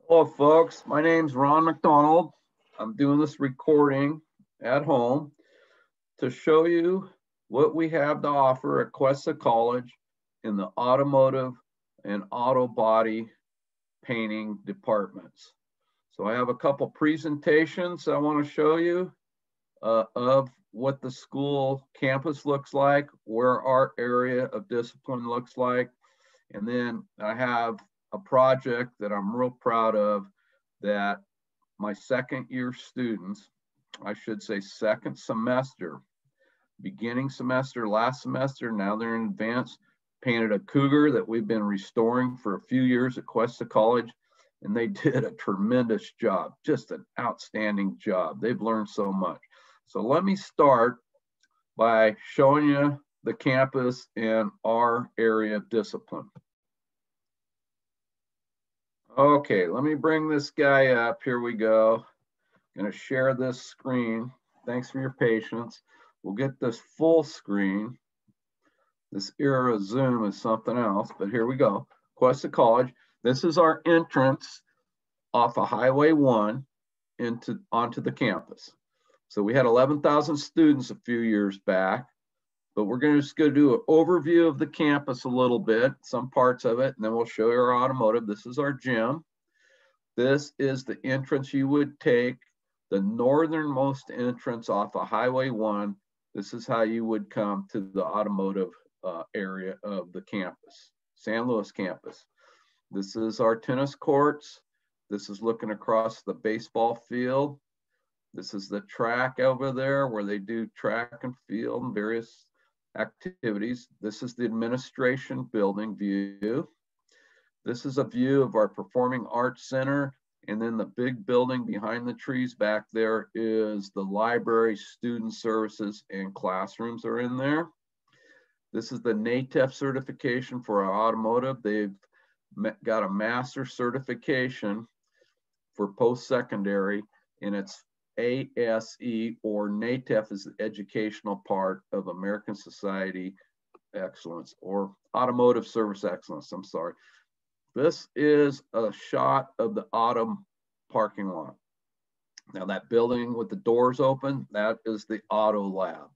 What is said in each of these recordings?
Hello, folks. My name's Ron McDonald. I'm doing this recording at home to show you what we have to offer at Cuesta College in the automotive and auto body painting departments. So I have a couple presentations I want to show you of what the school campus looks like, where our area of discipline looks like, and then I have a project that I'm real proud of that my second year students, I should say second semester, beginning semester, last semester, now they're in advanced, painted a Cougar that we've been restoring for a few years at Cuesta College, and they did a tremendous job, just an outstanding job. They've learned so much. So let me start by showing you the campus and our area of discipline. Okay, let me bring this guy up. Here we go. I'm going to share this screen. Thanks for your patience. We'll get this full screen. This era of Zoom is something else, but here we go. Cuesta College. This is our entrance off of Highway 1 onto the campus. So we had 11,000 students a few years back, but we're just going to do an overview of the campus a little bit, some parts of it, and then we'll show you our automotive. This is our gym. This is the entrance you would take, the northernmost entrance off of Highway 1. This is how you would come to the automotive area of the campus, San Luis campus. This is our tennis courts. This is looking across the baseball field. This is the track over there where they do track and field and various activities. This is the administration building view. This is a view of our Performing Arts Center. And then the big building behind the trees back there is the library, student services, and classrooms are in there. This is the NATEF certification for our automotive. They've got a master certification for post-secondary, and it's ASE, or NATEF is the educational part of American Society Excellence, or Automotive Service Excellence, I'm sorry. This is a shot of the autumn parking lot. Now that building with the doors open, that is the auto lab.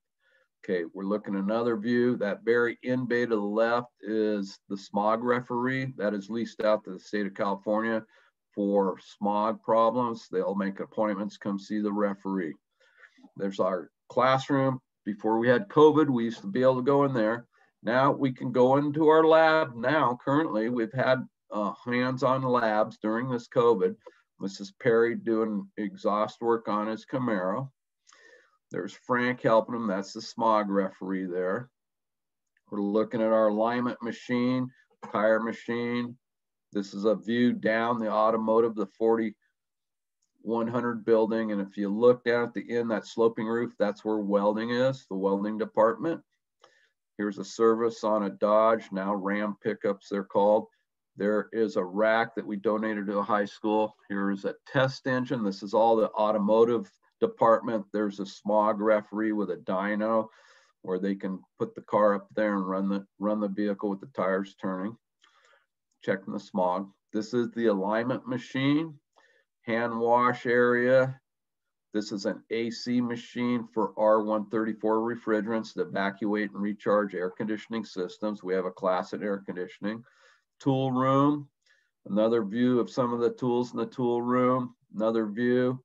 Okay, we're looking at another view. That very end bay to the left is the Smog Referee. That is leased out to the state of California for smog problems. They'll make appointments, come see the referee. There's our classroom. Before we had COVID, we used to be able to go in there. Now we can go into our lab now. Currently, we've had hands-on labs during this COVID. Mrs. Perry doing exhaust work on his Camaro. There's Frank helping him. That's the Smog Referee there. We're looking at our alignment machine, tire machine. This is a view down the automotive, the 4100 building. And if you look down at the end, that sloping roof, that's where welding is, the welding department. Here's a service on a Dodge, now Ram pickups they're called. There is a rack that we donated to a high school. Here's a test engine. This is all the automotive department. There's a Smog Referee with a dyno where they can put the car up there and run the vehicle with the tires turning. Checking the smog. This is the alignment machine, hand wash area. This is an AC machine for R134 refrigerants to evacuate and recharge air conditioning systems. We have a class at air conditioning. Tool room, another view of some of the tools in the tool room, another view,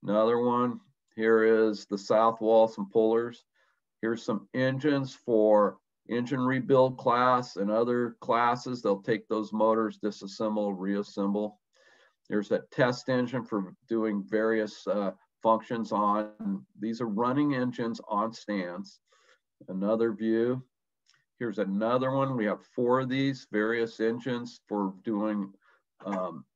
another one. Here is the south wall, some pullers. Here's some engines for engine rebuild class and other classes. They'll take those motors, disassemble, reassemble. There's a test engine for doing various functions on. These are running engines on stands. Another view. Here's another one. We have 4 of these various engines for doing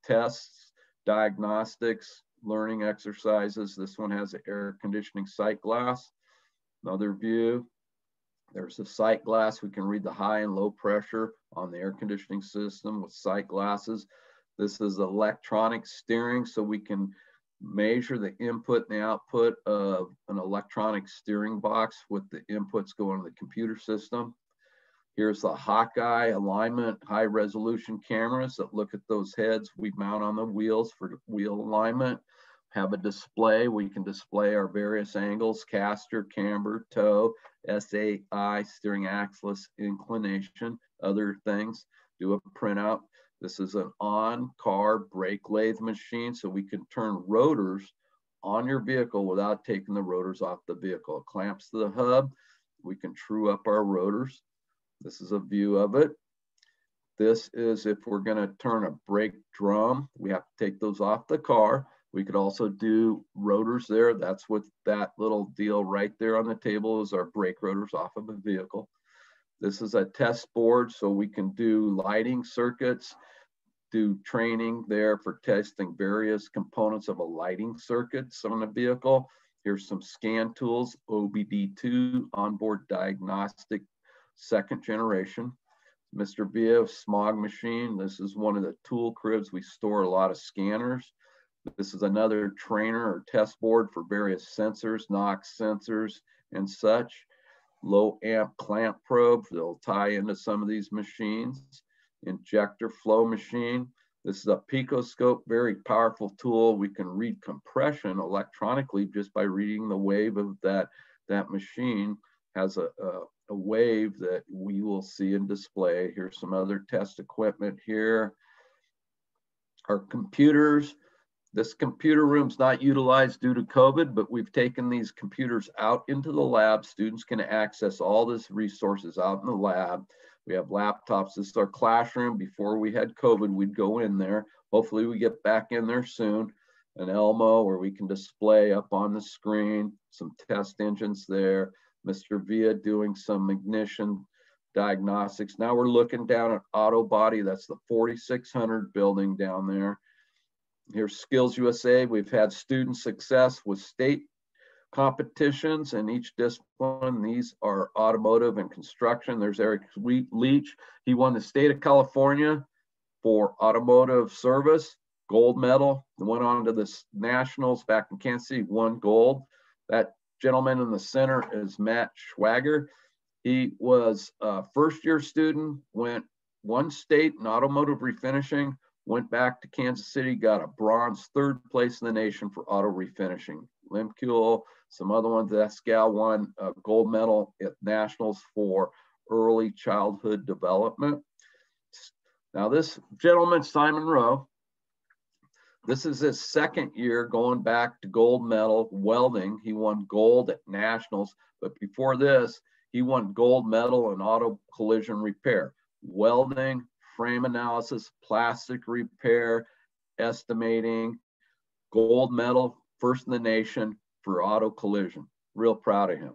tests, diagnostics, learning exercises. This one has an air conditioning sight glass. Another view. There's a sight glass. We can read the high and low pressure on the air conditioning system with sight glasses. This is electronic steering, so we can measure the input and the output of an electronic steering box with the inputs going to the computer system. Here's the Hawkeye Alignment high resolution cameras that look at those heads we mount on the wheels for wheel alignment. Have a display. We can display our various angles, caster, camber, toe, SAI, steering axis inclination, other things. Do a printout. This is an on-car brake lathe machine, so we can turn rotors on your vehicle without taking the rotors off the vehicle. It clamps to the hub. We can true up our rotors. This is a view of it. This is if we're going to turn a brake drum, we have to take those off the car. We could also do rotors there. That's what that little deal right there on the table is, our brake rotors off of a vehicle. This is a test board, so we can do lighting circuits, do training there for testing various components of a lighting circuits on a vehicle. Here's some scan tools, OBD2, onboard diagnostic, second generation. Mr. Via smog machine. This is one of the tool cribs. We store a lot of scanners. This is another trainer or test board for various sensors, NOx sensors and such. Low amp clamp probe. They'll tie into some of these machines. Injector flow machine. This is a picoscope, very powerful tool. We can read compression electronically just by reading the wave of that machine. Has a wave that we will see and display. Here's some other test equipment here. Our computers. This computer room's not utilized due to COVID, but we've taken these computers out into the lab. Students can access all these resources out in the lab. We have laptops. This is our classroom. Before we had COVID, we'd go in there. Hopefully we get back in there soon. An Elmo where we can display up on the screen, some test engines there. Mr. Via doing some ignition diagnostics. Now we're looking down at Autobody. That's the 4600 building down there. Here's Skillsusa. We've had student success with state competitions in each discipline. These are automotive and construction. There's Eric Leach. He won the state of California for automotive service, gold medal. He went on to the nationals back in Kansas City, won gold. That gentleman in the center is Matt Schwager. He was a first-year student, won state in automotive refinishing, went back to Kansas City, got a bronze, third place in the nation for auto refinishing. Limcule, some other ones. That gal won a gold medal at nationals for early childhood development. Now this gentleman, Simon Rowe, this is his second year going back to gold medal welding. He won gold at nationals, but before this, he won gold medal in auto collision repair, welding, frame analysis, plastic repair, estimating, gold medal, first in the nation for auto collision. Real proud of him.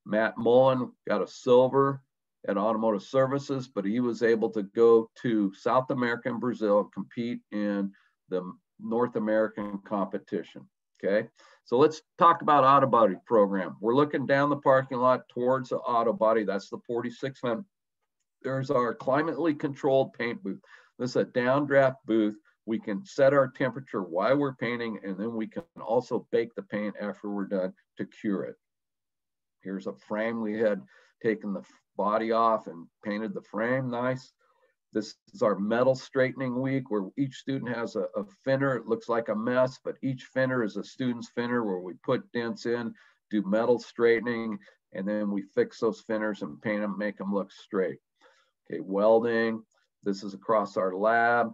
Matt Mullen got a silver at automotive services, but he was able to go to South America and Brazil and compete in the North American competition. Okay, so let's talk about Autobody program. We're looking down the parking lot towards the Autobody. That's the 4600. There's our climately controlled paint booth. This is a downdraft booth. We can set our temperature while we're painting, and then we can also bake the paint after we're done to cure it. Here's a frame. We had taken the body off and painted the frame nice. This is our metal straightening week where each student has a fender. It looks like a mess, but each fender is a student's fender where we put dents in, do metal straightening, and then we fix those fenders and paint them, make them look straight. Okay, welding. This is across our lab.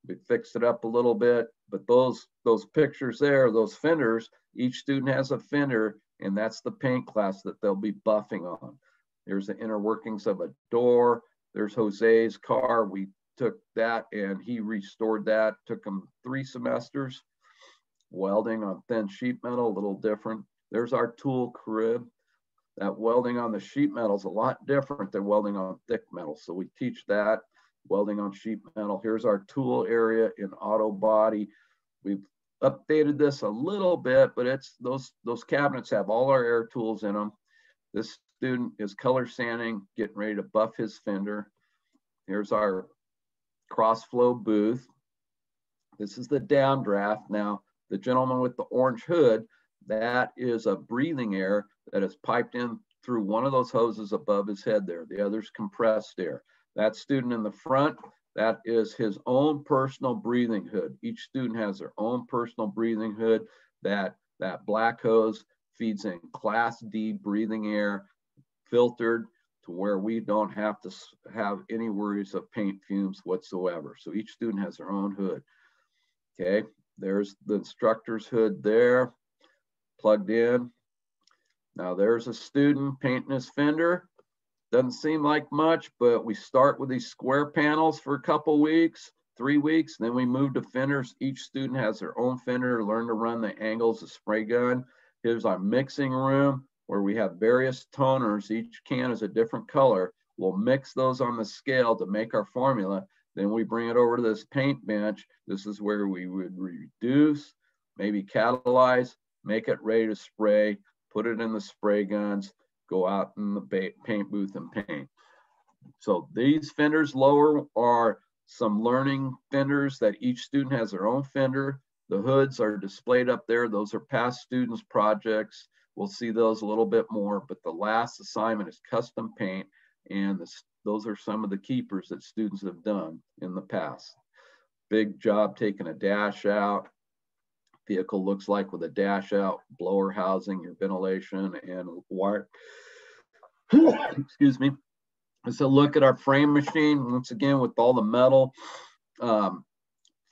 We fixed it up a little bit, but those pictures there, those fenders, each student has a fender, and that's the paint class that they'll be buffing on. There's the inner workings of a door. There's Jose's car. We took that and he restored that. Took him 3 semesters. Welding on thin sheet metal, a little different. There's our tool crib. That welding on the sheet metal is a lot different than welding on thick metal. So we teach that, welding on sheet metal. Here's our tool area in Autobody. We've updated this a little bit, but it's those cabinets have all our air tools in them. This student is color sanding, getting ready to buff his fender. Here's our cross flow booth. This is the downdraft. Now, the gentleman with the orange hood, that is a breathing air that is piped in through one of those hoses above his head there. The other's compressed air. That student in the front, that is his own personal breathing hood. Each student has their own personal breathing hood. That black hose feeds in Class D breathing air, filtered to where we don't have to have any worries of paint fumes whatsoever. So each student has their own hood. Okay, there's the instructor's hood there, plugged in. Now there's a student painting his fender. Doesn't seem like much, but we start with these square panels for a couple weeks, 3 weeks, then we move to fenders. Each student has their own fender, learn to run the angles of spray gun. Here's our mixing room where we have various toners. Each can is a different color. We'll mix those on the scale to make our formula. Then we bring it over to this paint bench. This is where we would reduce, maybe catalyze, make it ready to spray, put it in the spray guns, go out in the paint booth and paint. So these fenders lower are some learning fenders that each student has their own fender. The hoods are displayed up there. Those are past students' projects. We'll see those a little bit more, but the last assignment is custom paint, and those are some of the keepers that students have done in the past. Big job taking a dash out. Vehicle looks like with a dash out, blower housing, your ventilation, and wire. Excuse me. So look at our frame machine, once again, with all the metal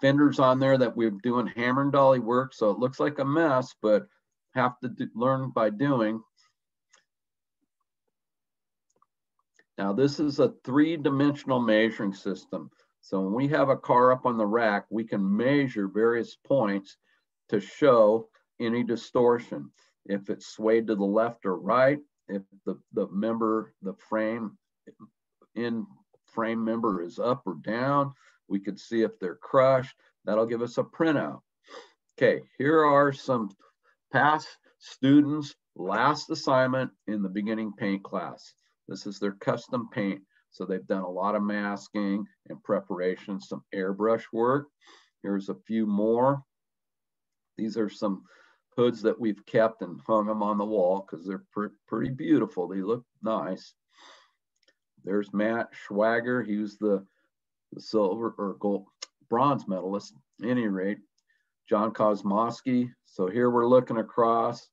fenders on there that we're doing hammer and dolly work. So it looks like a mess, but have to learn by doing. Now this is a 3-dimensional measuring system. So when we have a car up on the rack, we can measure various points to show any distortion. If it's swayed to the left or right, if the frame member is up or down, we could see if they're crushed. That'll give us a printout. Okay, here are some past students' last assignment in the beginning paint class. This is their custom paint. So they've done a lot of masking and preparation, some airbrush work. Here's a few more. These are some hoods that we've kept and hung them on the wall because they're pretty beautiful. They look nice. There's Matt Schwager. He was the silver or gold, bronze medalist, at any rate. John Kosmowski. So here we're looking across,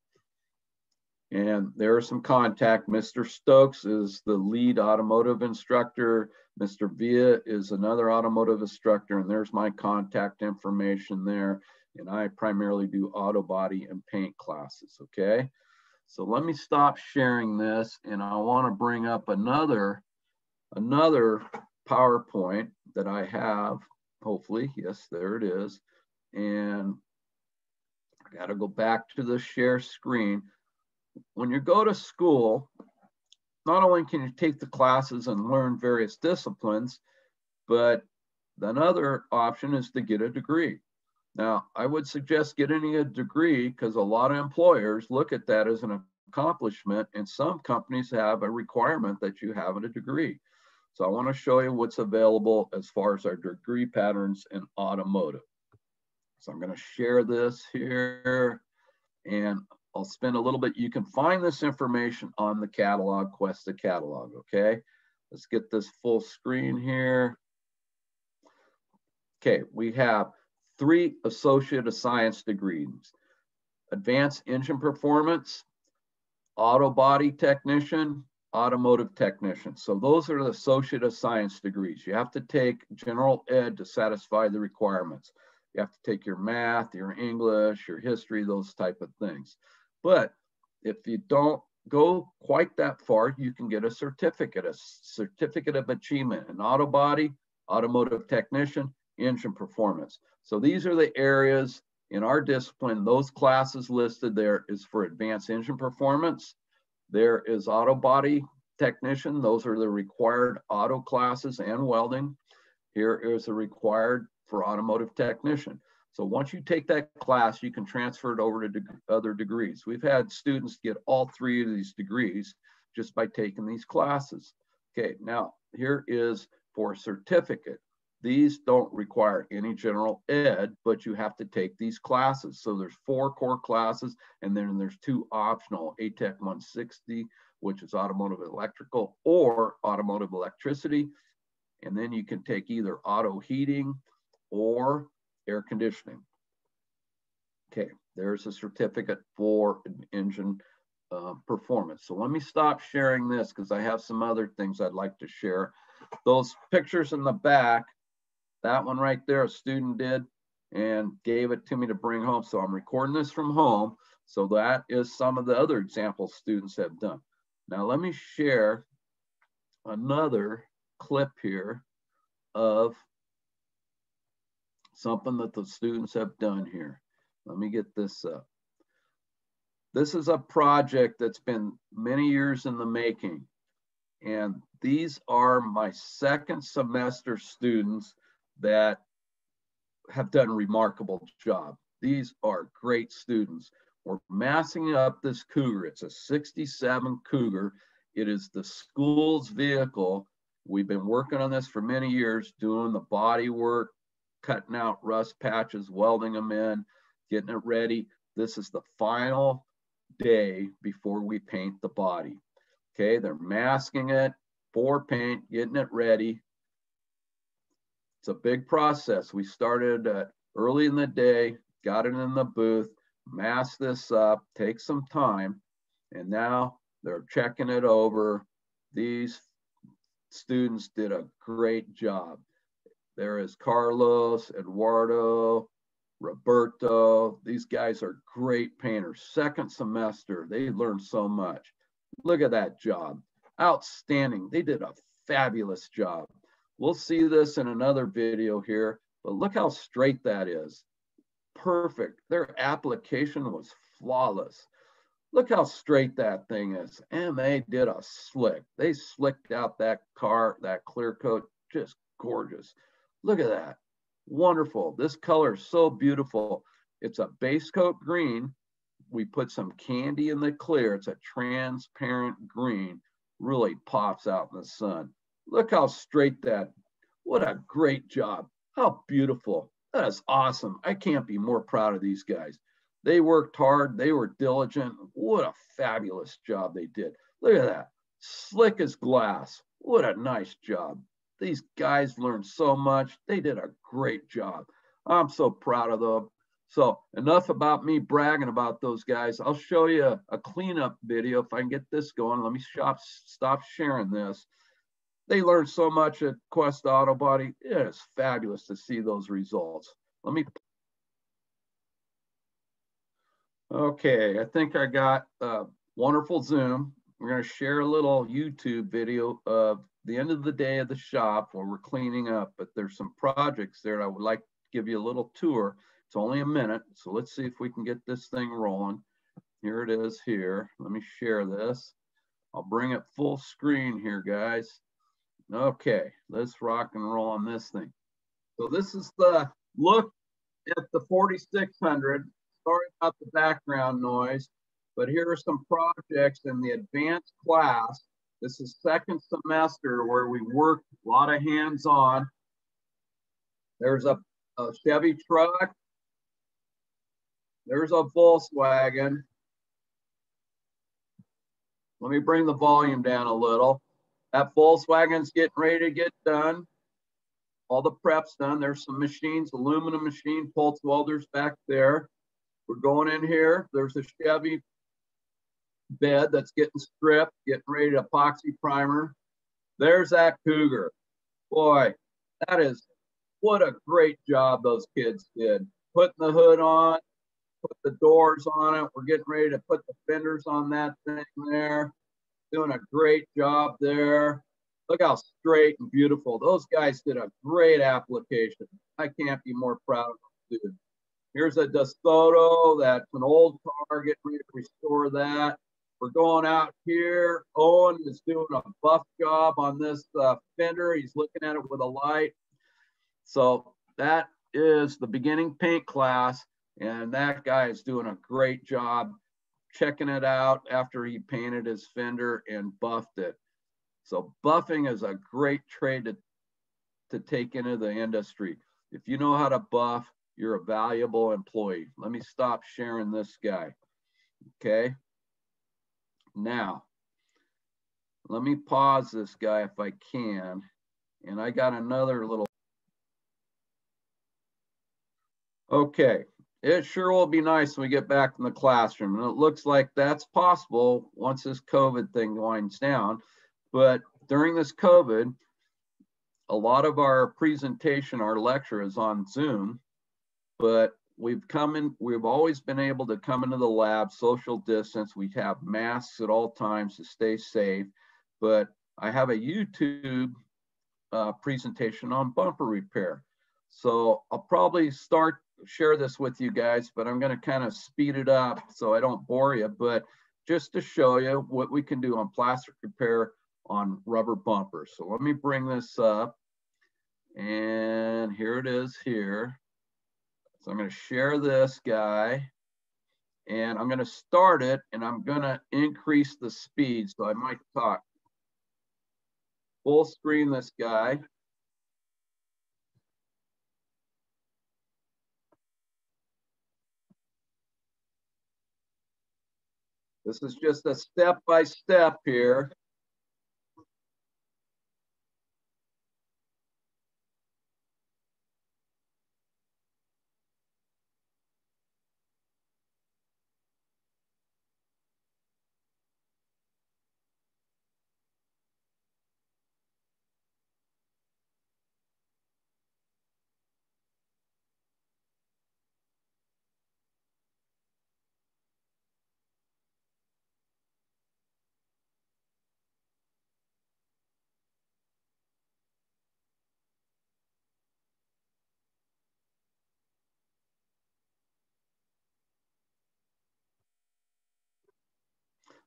and there's some contact. Mr. Stokes is the lead automotive instructor. Mr. Villa is another automotive instructor, and there's my contact information there. And I primarily do auto body and paint classes, okay? So let me stop sharing this, and I want to bring up another PowerPoint that I have, hopefully. Yes, there it is. And I got to go back to the share screen. When you go to school, not only can you take the classes and learn various disciplines, but another option is to get a degree. Now, I would suggest getting a degree because a lot of employers look at that as an accomplishment, and some companies have a requirement that you have a degree. So I want to show you what's available as far as our degree patterns in automotive. So I'm going to share this here, and I'll spend a little bit. You can find this information on the catalog, Cuesta catalog, okay? Let's get this full screen here. Okay, we have 3 Associate of Science degrees: Advanced Engine Performance, Auto Body Technician, Automotive Technician. So those are the Associate of Science degrees. You have to take general ed to satisfy the requirements. You have to take your math, your English, your history, those type of things. But if you don't go quite that far, you can get a certificate of achievement in auto body, automotive technician, engine performance. So these are the areas in our discipline. Those classes listed there is for advanced engine performance. There is auto body technician. Those are the required auto classes and welding. Here is the required for automotive technician. So once you take that class, you can transfer it over to other degrees. We've had students get all 3 of these degrees just by taking these classes. Okay, now here is for a certificate. These don't require any general ed, but you have to take these classes. So there's 4 core classes, and then there's 2 optional, ATEC 160 which is automotive electrical or automotive electricity. And then you can take either auto heating or air conditioning. Okay, there's a certificate for engine performance. So let me stop sharing this because I have some other things I'd like to share. Those pictures in the back, that one right there, a student did and gave it to me to bring home. So I'm recording this from home. So that is some of the other examples students have done. Now let me share another clip here of something that the students have done here. Let me get this up. This is a project that's been many years in the making. And these are my second semester students that have done a remarkable job. These are great students. We're massing up this Cougar. It's a 67 Cougar. It is the school's vehicle. We've been working on this for many years, doing the body work, cutting out rust patches, welding them in, getting it ready. This is the final day before we paint the body. Okay, they're masking it for paint, getting it ready. It's a big process. We started early in the day, got it in the booth, masked this up, takes some time, and now they're checking it over. These students did a great job. There is Carlos, Eduardo, Roberto. These guys are great painters. Second semester, they learned so much. Look at that job. Outstanding. They did a fabulous job. We'll see this in another video here, but look how straight that is. Perfect. Their application was flawless. Look how straight that thing is. And they did a slick. They slicked out that car, that clear coat, just gorgeous. Look at that. Wonderful. This color is so beautiful. It's a base coat green. We put some candy in the clear. It's a transparent green. Really pops out in the sun. Look how straight that. What a great job. How beautiful. That is awesome. I can't be more proud of these guys. They worked hard. They were diligent. What a fabulous job they did. Look at that. Slick as glass. What a nice job. These guys learned so much. They did a great job. I'm so proud of them. So enough about me bragging about those guys. I'll show you a cleanup video if I can get this going. Let me stop sharing this. They learned so much at Cuesta Autobody. It is fabulous to see those results. Okay, I think I got wonderful Zoom. We're going to share a little YouTube video of the end of the day of the shop where we're cleaning up, but there's some projects there I would like to give you a little tour. It's only a minute, so let's see if we can get this thing rolling. Here it is here. Let me share this. I'll bring it full screen here, guys. Okay, let's rock and roll on this thing. So this is the look at the 4600. Sorry about the background noise, but here are some projects in the advanced class. This is second semester where we work a lot of hands-on. There's a Chevy truck. There's a Volkswagen. Let me bring the volume down a little. That Volkswagen's getting ready to get done. All the prep's done. There's some machines, aluminum machine, pulse welders back there. We're going in here. There's a Chevy bed that's getting stripped, getting ready to epoxy primer. There's that Cougar. Boy, that is, what a great job those kids did. Putting the hood on, put the doors on it. We're getting ready to put the fenders on that thing there. Doing a great job there. Look how straight and beautiful. Those guys did a great application. I can't be more proud of them, dude. Here's a DeSoto. That's an old car. Getting ready to restore that. We're going out here. Owen is doing a buff job on this fender. He's looking at it with a light. So that is the beginning paint class. And that guy is doing a great job checking it out after he painted his fender and buffed it. So buffing is a great trade to take into the industry. If you know how to buff, you're a valuable employee. Let me stop sharing this guy. Okay. Now, Let me pause this guy if I can. And I got another little. Okay, it sure will be nice when we get back in the classroom. And it looks like that's possible once this COVID thing winds down. But during this COVID, a lot of our presentation, our lecture is on Zoom, but we've always been able to come into the lab, social distance. We have masks at all times to stay safe. But I have a YouTube presentation on bumper repair. So I'll probably share this with you guys, but I'm going to kind of speed it up so I don't bore you, but just to show you what we can do on plastic repair on rubber bumpers. So let me bring this up, and here it is here. So I'm going to share this guy, and I'm going to start it, and I'm going to increase the speed, so I might talk. Full screen this guy. This is just a step-by-step here.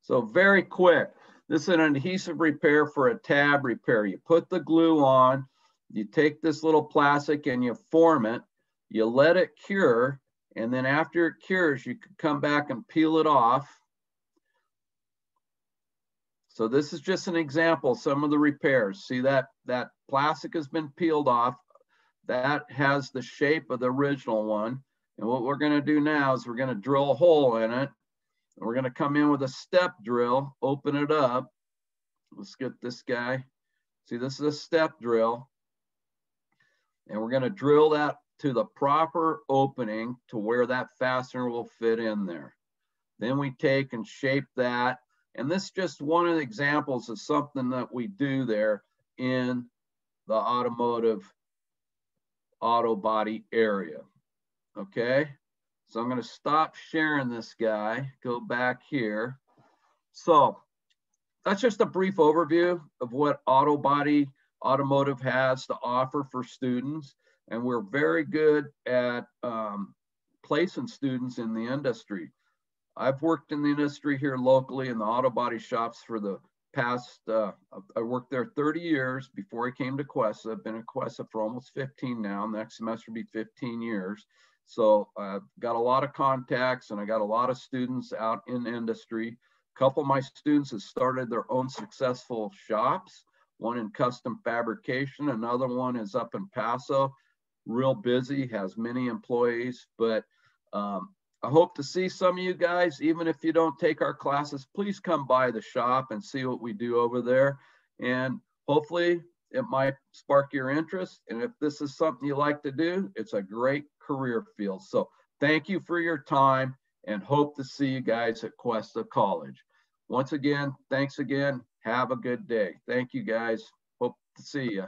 So very quick. This is an adhesive repair for a tab repair. You put the glue on, you take this little plastic and you form it, you let it cure, and then after it cures, you can come back and peel it off. So this is just an example of some of the repairs. See that plastic has been peeled off. That has the shape of the original one. And what we're going to do now is we're going to drill a hole in it. And we're going to come in with a step drill, open it up. Let's get this guy. See, this is a step drill. And we're going to drill that to the proper opening to where that fastener will fit in there. Then we take and shape that. And this is just one of the examples of something that we do there in the automotive auto body area. Okay. So I'm going to stop sharing this guy, go back here. So that's just a brief overview of what Autobody Automotive has to offer for students. And we're very good at placing students in the industry. I've worked in the industry here locally in the auto body shops for the past, I worked there 30 years before I came to Cuesta. I've been at Cuesta for almost 15 now. Next semester will be 15 years. So I've got a lot of contacts and I got a lot of students out in the industry. A couple of my students have started their own successful shops, one in custom fabrication, another one is up in Paso, real busy, has many employees, but I hope to see some of you guys, even if you don't take our classes, please come by the shop and see what we do over there. And hopefully it might spark your interest. And if this is something you like to do, it's a great career field. So thank you for your time and hope to see you guys at Cuesta College. Once again, thanks again. Have a good day. Thank you guys. Hope to see you.